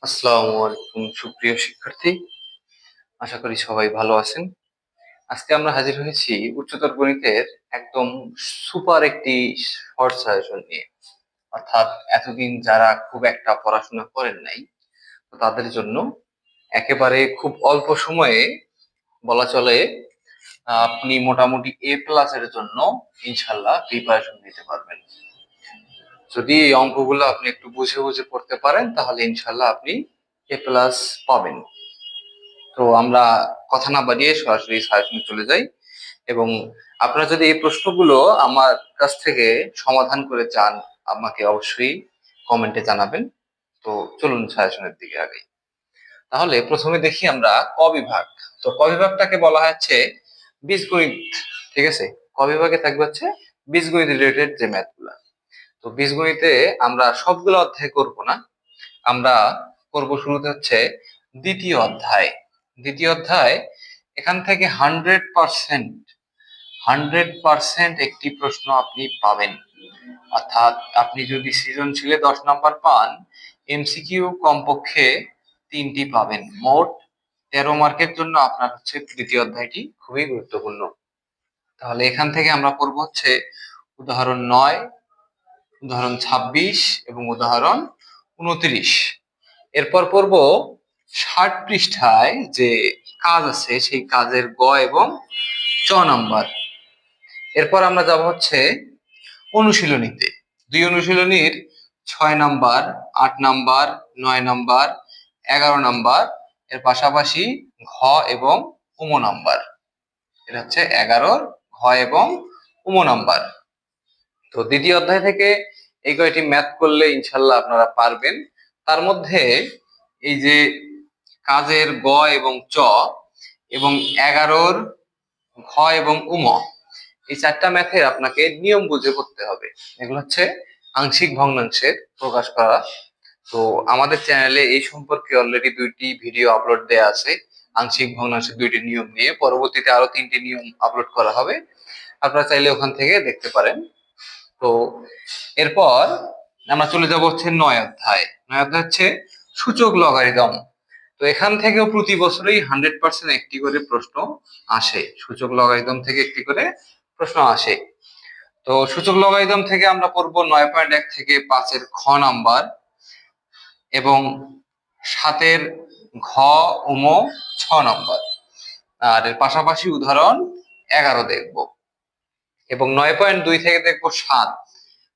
আসসালামু আলাইকুম সুপ্রিয় শিক্ষার্থী, আশা করি সবাই ভালো আছেন। আজকে আমরা হাজির হয়েছি উচ্চতর গণিতের একদম সুপার একটি শর্ট সাজেশন নিয়ে। অর্থাৎ এতদিন যারা খুব একটা পড়াশোনা করেন নাই, তো তাদের জন্য একেবারে খুব অল্প সময়ে বলা চলে আপনি মোটামুটি A+ এর জন্য ইনশাল্লাহ প্রিপারেশন নিতে পারবেন। যদি এই অঙ্কগুলো আপনি একটু বুঝে বুঝে পড়তে পারেন তাহলে ইনশাল্লাহ আপনি A+ পাবেন। তো আমরা কথা না বাড়িয়ে সরাসরি সাজেশনে চলে যাই, এবং আপনারা যদি এই প্রশ্নগুলো আমার কাছ থেকে সমাধান করে চান আমাকে অবশ্যই কমেন্টে জানাবেন। তো চলুন সাজেশনের দিকে আগে। তাহলে প্রথমে দেখি আমরা ক বিভাগ। তো ক বিভাগটাকে বলা হচ্ছে বীজগণিত, ঠিক আছে। ক বিভাগে থাকবে হচ্ছে বীজগণিত রিলেটেড যে ম্যাথগুলা। তো বীজগণিতে আমরা সবগুলো অধ্যায় করব না, আমরা করব শুরুতে হচ্ছে দ্বিতীয় অধ্যায়। দ্বিতীয় অধ্যায় এখান থেকে 100% একটি প্রশ্ন আপনি পাবেন। অর্থাৎ আপনি যদি সৃজনশীলে 10 নাম্বার পান, এমসিকিউ কমপক্ষে 3টি পাবেন। মোট 13 মার্কের জন্য আপনার হচ্ছে দ্বিতীয় অধ্যায়টি খুবই গুরুত্বপূর্ণ। তাহলে এখান থেকে আমরা পড়ব হচ্ছে উদাহরণ 9, উদাহরণ 26 এবং উদাহরণ 29। এরপর পড়ব 60 পৃষ্ঠায় যে কাজ আছে সেই কাজের গ এবং চ নাম্বার। এরপর আমরা যাব হচ্ছে অনুশীলনীতে। দুই অনুশীলনীর 6 নাম্বার, 8 নাম্বার, 9 নাম্বার, 11 নাম্বার, এর পাশাপাশি ঘ এবং উম নাম্বার। এটা হচ্ছে 11 ঘ এবং উম নাম্বার। তো দ্বিতীয় অধ্যায় থেকে এই কয়টি ম্যাথ করলে ইনশাল্লাহ আপনারা পারবেন। তার মধ্যে এই যে কাজের গ এবং চ এবং 11 ঘ এবং উম, এই 4টা ম্যাথের আপনাকে নিয়ম বুঝে করতে হবে। এগুলো হচ্ছে আংশিক ভগ্নাংশের প্রকাশ করা। তো আমাদের চ্যানেলে এই সম্পর্কে অলরেডি 2টি ভিডিও আপলোড দেয়া আছে, আংশিক ভগ্নাংশের 2টি নিয়ম নিয়ে। পরবর্তীতে আরো 3টি নিয়ম আপলোড করা হবে, আপনারা চাইলে ওখান থেকে দেখতে পারেন। তো এরপর আমরা চলে যাব হচ্ছে 9 অধ্যায়। 9 অধ্যায় হচ্ছে সূচক লগারিদম। তো এখান থেকেও প্রতি বছরই 100% একটি করে প্রশ্ন আসে। সূচক লগারিদম থেকে একটি করে প্রশ্ন আসে। তো সূচক লগারিদম থেকে আমরা পড়বো 9.1 থেকে 5-এর খ নাম্বার এবং 7-এর ঘ উম 6 নাম্বার, আর এর পাশাপাশি উদাহরণ 11 দেখব, এবং 9.2 থেকে দেখবো 7।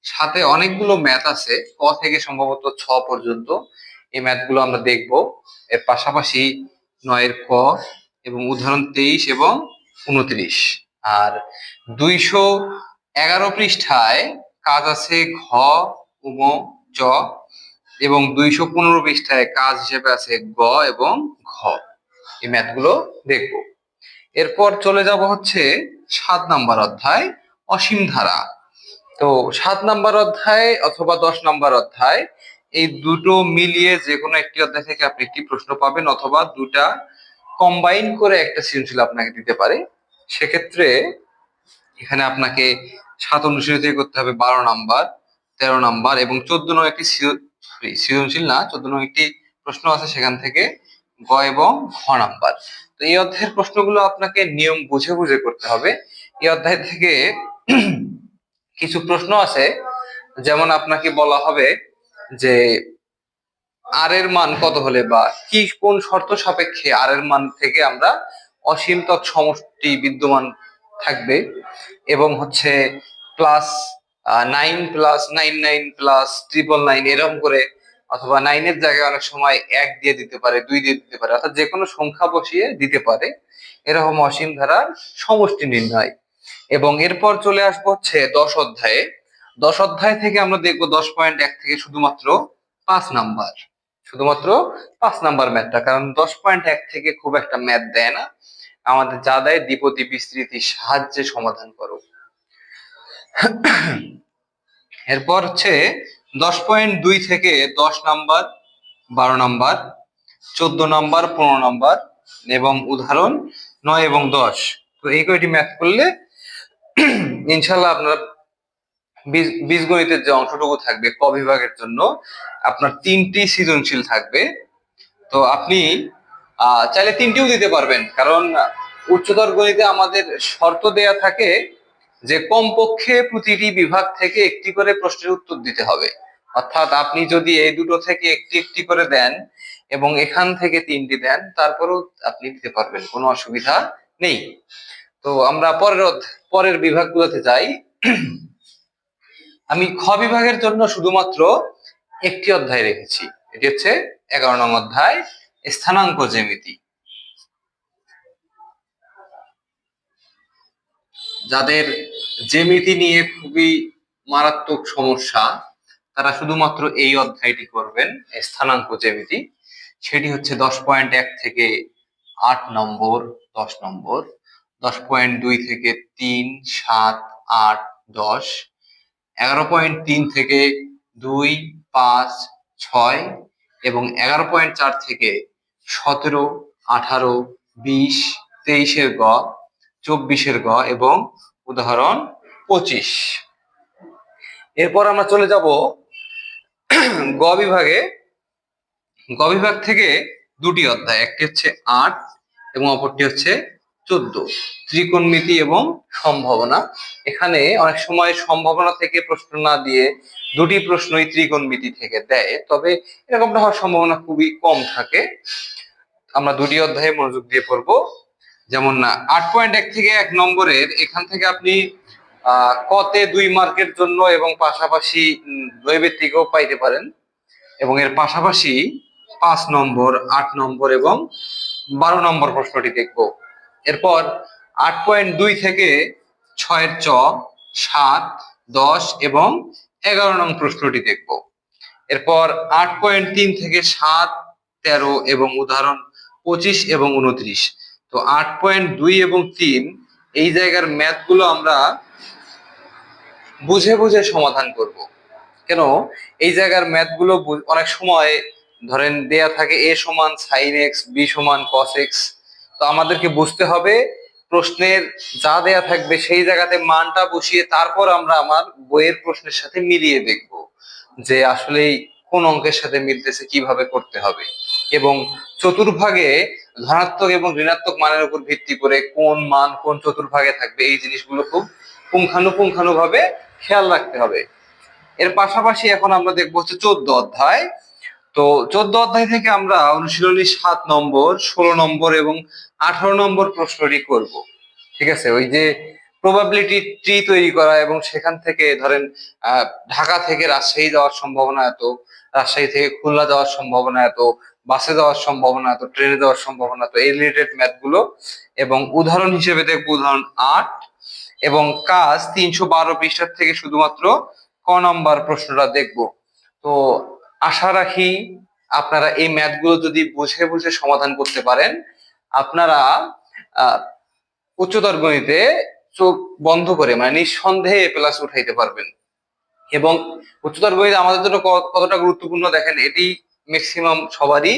7-এ অনেকগুলো ম্যাথ আছে, ক থেকে সম্ভবত 6 পর্যন্ত এই ম্যাথগুলো আমরা দেখব। এর পাশাপাশি 9-এর ক এবং উদাহরণ 23 এবং 29। আর 211 পৃষ্ঠায় কাজ আছে ঘ উম চ, এবং 215 পৃষ্ঠায় কাজ হিসেবে আছে গ এবং ঘ। এই ম্যাথগুলো দেখব। এরপর চলে যাব হচ্ছে 7 নাম্বার অধ্যায় অসীম ধারা। তো 7 নাম্বার অধ্যায় অথবা 10 নাম্বার অধ্যায়, এই দুটো মিলিয়ে যে কোনো একটি অধ্যায় থেকে আপনি একটি প্রশ্ন পাবেন, অথবা দুটা কম্বাইন করে একটা সৃজনশীল আপনাকে দিতে পারে। সেক্ষেত্রে এখানে আপনাকে 7 অনুশীলনী থেকে করতে হবে 12 নাম্বার, 13 নাম্বার এবং 14 নং একটি সৃজনশীল না, 14 নং একটি প্রশ্ন আছে, সেখান থেকে গ এবং ঘ নাম্বার। তো এই অধ্যায়ের প্রশ্নগুলো আপনাকে নিয়ম বুঝে বুঝে করতে হবে। এই অধ্যায় থেকে কিছু প্রশ্ন আছে, যেমন আপনাকে বলা হবে যে আর এর মান কত হলে বা কি কোন শর্ত সাপেক্ষে আর এর মান থেকে আমরা অসীম তৎ সমষ্টি বিদ্যমান থাকবে, এবং হচ্ছে +9 + 99 + 999 এরকম করে, অথবা 9-এর জায়গায় অনেক সময় 1 দিয়ে দিতে পারে, 2 দিয়ে দিতে পারে, অর্থাৎ যে কোনো সংখ্যা বসিয়ে দিতে পারে। এরকম অসীম ধারার সমষ্টি নির্ণয়। এবং এরপর চলে আসবো হচ্ছে 10 অধ্যায়ে। 10 অধ্যায় থেকে আমরা দেখবো 10.1 থেকে শুধুমাত্র 5 নাম্বার, শুধুমাত্র 5 নাম্বার ম্যাথটা, কারণ 10.1 থেকে খুব একটা ম্যাথ দেয় না, আমাদের যা দেয় দ্বিপদী বিস্তৃতির সাহায্যে সমাধান করো। এরপর হচ্ছে 10.2 থেকে 10 নাম্বার, 12 নাম্বার, 14 নাম্বার, 15 নাম্বার এবং উদাহরণ 9 এবং 10। তো এই কয়টি ম্যাথ করলে ইনশাল্লাহ আপনার বীজগণিতের যে অংশটুকু থাকবে ক বিভাগের জন্য, আপনার 3টি সৃজনশীল থাকবে, তো আপনি চাইলে তিনটিও দিতে পারবেন, কারণ উচ্চতর গণিতে আমাদের শর্ত দেয়া থাকে যে কমপক্ষে প্রতিটি বিভাগ থেকে একটি করে প্রশ্নের উত্তর দিতে হবে। অর্থাৎ আপনি যদি এই দুটো থেকে একটি একটি করে দেন এবং এখান থেকে তিনটি দেন, তারপরেও আপনি দিতে পারবেন, কোনো অসুবিধা নেই। তো আমরা পরের বিভাগগুলোতে যাই। আমি খ বিভাগের জন্য শুধুমাত্র একটি অধ্যায় রেখেছি, এটি হচ্ছে 11 নং অধ্যায়, স্থানাঙ্ক জ্যামিতি। যাদের জ্যামিতি নিয়ে খুবই মারাত্মক সমস্যা, তারা শুধুমাত্র এই অধ্যায়টি করবেন, স্থানাঙ্ক জ্যামিতি। সেটি হচ্ছে 10.1 থেকে 8 নম্বর, 10 নম্বর, 10.2 থেকে 3, 7, 8, 10, 11.3 থেকে 2, 5, 6 এবং 11.4 থেকে 17, 18, 20, 23-এর গ, 24-এর গ এবং উদাহরণ 25। এরপর আমরা চলে যাব গ বিভাগে। গ বিভাগ থেকে দুটি অধ্যায়, একটি হচ্ছে 8 এবং অপরটি হচ্ছে 14, ত্রিকোণমিতি এবং সম্ভাবনা। এখানে অনেক সময় সম্ভাবনা থেকে প্রশ্ন না দিয়ে দুটি প্রশ্নই ত্রিকোণমিতি থেকে দেয়, তবে এরকমটা হওয়ার সম্ভাবনা খুবই কম থাকে। আমরা দুটি অধ্যায়ে মনোযোগ দিয়ে পড়বো। যেমন 8.1 থেকে 1 নম্বরের, এখান থেকে আপনি কতে 2 মার্কের জন্য এবং পাশাপাশি নৈবেত্তিকও পাইতে পারেন, এবং এর পাশাপাশি 5 নম্বর, 8 নম্বর এবং 12 নম্বর প্রশ্নটি দেখব। এরপর 8.2 থেকে 6-এর চ, 7, 10 এবং 11 নং প্রশ্নটি দেখব। এরপর 8.3 থেকে 7, 13 এবং উদাহরণ 25 এবং 29। তো 8.2 এবং 3 এই জায়গার ম্যাথ গুলো আমরা বুঝে বুঝে সমাধান করব। কেন, এই জায়গার ম্যাথ গুলো অনেক সময় ধরেন দেয়া থাকে a সমান sin x, b সমান cos x। তো আমাদেরকে বুঝতে হবে প্রশ্নের যা দেয়া থাকবে সেই জায়গাতে মানটা বসিয়ে তারপর আমরা আমার বইয়ের প্রশ্নের সাথে মিলিয়ে দেখব যে আসলে কোন অঙ্কের সাথে মিলতেছে, কিভাবে করতে হবে। এবং চতুর্ভাগে ধনাত্মক এবং ঋণাত্মক মানের উপর ভিত্তি করে কোন মান কোন চতুর্ভাগে থাকবে, এই জিনিসগুলো খুব পুঙ্খানুপুঙ্খানুভাবে খেয়াল রাখতে হবে। এর পাশাপাশি এখন আমরা দেখবো হচ্ছে 14 অধ্যায়। তো 14 অধ্যায় থেকে আমরা অনুশীলনী 7 নম্বর, 16 নম্বর এবং 18 নম্বর প্রশ্নটি করব। ঠিক আছে, ওই যে প্রবাবিলিটি ট্রি তৈরি করা এবং সেখান থেকে ধরেন ঢাকা থেকে রাজশাহী যাওয়ার সম্ভাবনা এত, রাজশাহী থেকে খুলনা যাওয়ার সম্ভাবনা এত, বাসে যাওয়ার সম্ভাবনা এত, ট্রেনে যাওয়ার সম্ভাবনা এত, এই রিলেটেড ম্যাথ গুলো। এবং উদাহরণ হিসেবে দেখবো উদাহরণ 8 এবং কাজ 312 পৃষ্ঠার থেকে শুধুমাত্র ক নম্বর প্রশ্নটা দেখব। তো আশা রাখি আপনারা এই ম্যাথ গুলো যদি বুঝে বুঝে সমাধান করতে পারেন, আপনারা উচ্চতর গণিতে চোখ বন্ধ করে মানে নিঃসন্দেহে এ প্লাস উঠাইতে পারবেন। এবং উচ্চতর গণিত আমাদের জন্য কতটা গুরুত্বপূর্ণ দেখেন, এটি ম্যাক্সিমাম সবারই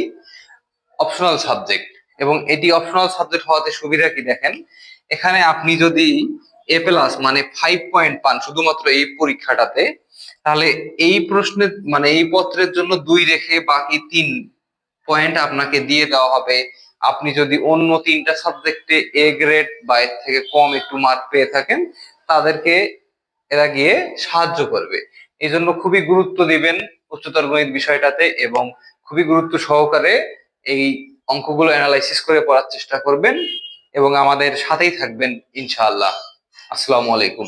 অপশনাল সাবজেক্ট, এবং এটি অপশনাল সাবজেক্ট হওয়াতে সুবিধা কি দেখেন, এখানে আপনি যদি এ প্লাস মানে 5 পয়েন্ট পান শুধুমাত্র এই পরীক্ষাটাতে, তাহলে এই প্রশ্নের মানে এই পত্রের জন্য 2 রেখে বাকি 3 পয়েন্ট আপনাকে দিয়ে দেওয়া হবে। আপনি যদি অন্য 3টা সাবজেক্টে এ গ্রেড বা এর থেকে কম একটু মার্ক পেয়ে থাকেন, তাদেরকে এরা গিয়ে সাহায্য করবে। এই জন্য খুবই গুরুত্ব দিবেন উচ্চতর গণিত বিষয়টাতে, এবং খুবই গুরুত্ব সহকারে এই অঙ্কগুলো অ্যানালাইসিস করে পড়ার চেষ্টা করবেন, এবং আমাদের সাথেই থাকবেন ইনশাআল্লাহ। আসসালামু আলাইকুম।